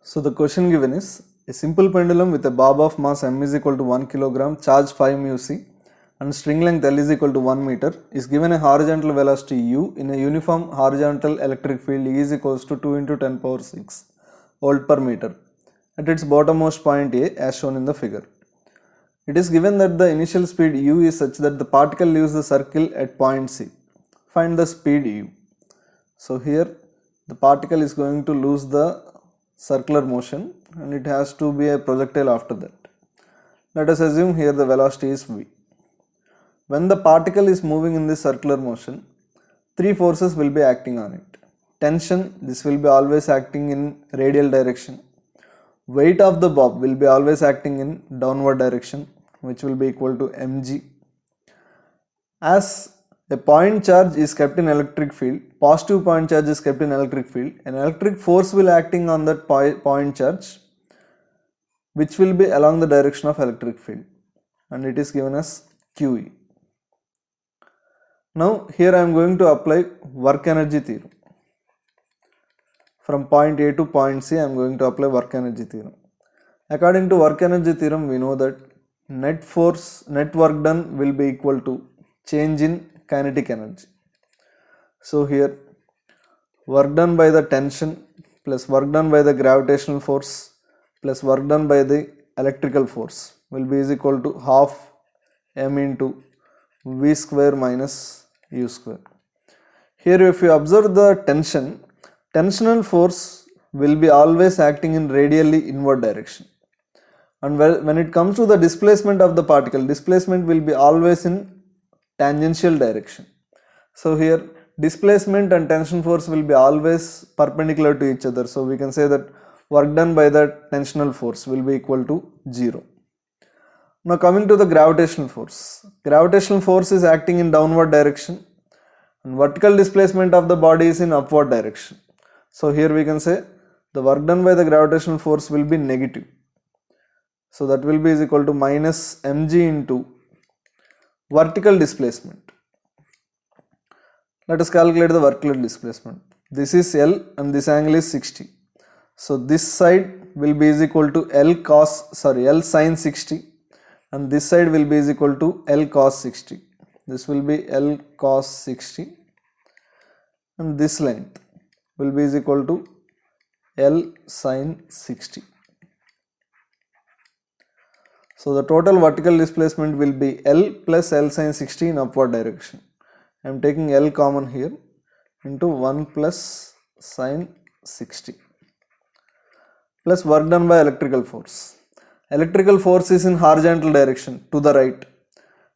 So the question given is a simple pendulum with a bob of mass m is equal to 1 kilogram, charge 5 mu c and string length L is equal to 1 meter is given a horizontal velocity u in a uniform horizontal electric field E is equals to 2 into 10 power 6 volt per meter at its bottommost point A as shown in the figure. It is given that the initial speed u is such that the particle leaves the circle at point C. Find the speed u. So here the particle is going to lose the circular motion and it has to be a projectile after that. Let us assume here the velocity is v. When the particle is moving in this circular motion, three forces will be acting on it. Tension, this will be always acting in radial direction. Weight of the bob will be always acting in downward direction, which will be equal to mg. As a point charge is kept in electric field, positive point charge is kept in electric field, an electric force will acting on that point charge, which will be along the direction of electric field, and it is given as QE. Now here I am going to apply work energy theorem. From point A to point C I am going to apply work energy theorem. According to work energy theorem, we know that net work done will be equal to change in kinetic energy. So here work done by the tension plus work done by the gravitational force plus work done by the electrical force will be is equal to half m into v square minus u square. Here if you observe the tensional force will be always acting in radially inward direction, and when it comes to the displacement of the particle, displacement will be always in tangential direction. So here displacement and tension force will be always perpendicular to each other, so we can say that work done by the tensional force will be equal to 0. Now coming to the gravitational force is acting in downward direction and vertical displacement of the body is in upward direction. So here we can say the work done by the gravitational force will be negative. So that will be is equal to minus mg into vertical displacement. Let us calculate the vertical displacement. This is L and this angle is 60. So this side will be is equal to L sin 60 and this side will be is equal to L cos 60. This will be L cos 60 and this length will be is equal to L sin 60. So the total vertical displacement will be L plus L sin 60 in upward direction. I am taking L common here into 1 plus sin 60 plus work done by electrical force. Electrical force is in horizontal direction to the right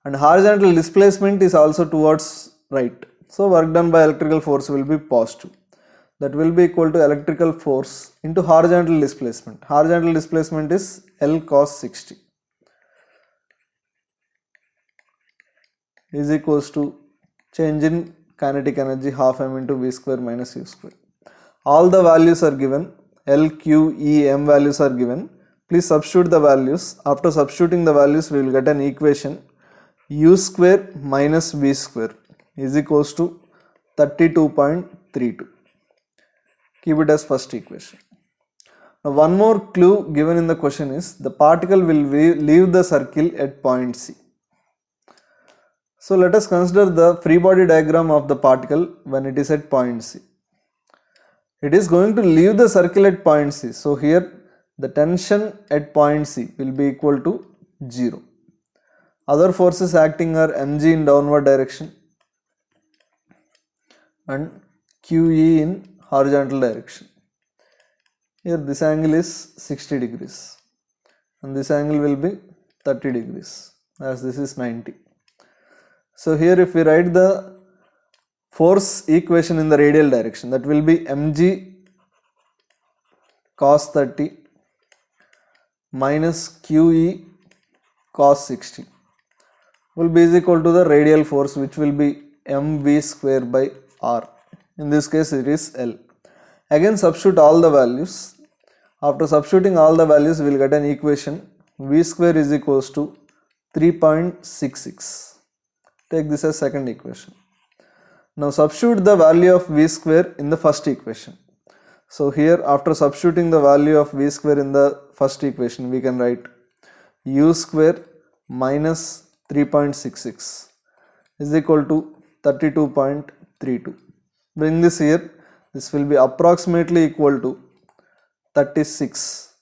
and horizontal displacement is also towards right. So work done by electrical force will be positive. That will be equal to electrical force into horizontal displacement. Horizontal displacement is L cos 60 is equals to change in kinetic energy half m into v square minus u square. All the values are given, L, Q, E, M values are given. Please substitute the values. After substituting the values, we will get an equation u square minus v square is equals to 32.32. Keep it as first equation. Now one more clue given in the question is the particle will leave the circle at point C. So let us consider the free body diagram of the particle when it is at point C. It is going to leave the circle at point C. So here the tension at point C will be equal to 0. Other forces acting are mg in downward direction and QE in horizontal direction. Here this angle is 60 degrees and this angle will be 30 degrees as this is 90. So here if we write the force equation in the radial direction, that will be mg cos 30 minus QE cos 60 will be is equal to the radial force, which will be mv square by r. In this case it is L. Again substitute all the values. After substituting all the values, we will get an equation v square is equals to 3.66. Take this as second equation. Now substitute the value of v square in the first equation. So here after substituting the value of v square in the first equation, we can write u square minus 3.66 is equal to 32.32. Bring this here, this will be approximately equal to 36,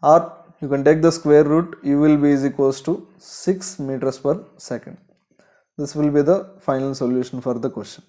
or you can take the square root, u will be is equals to 6 meters per second. This will be the final solution for the question.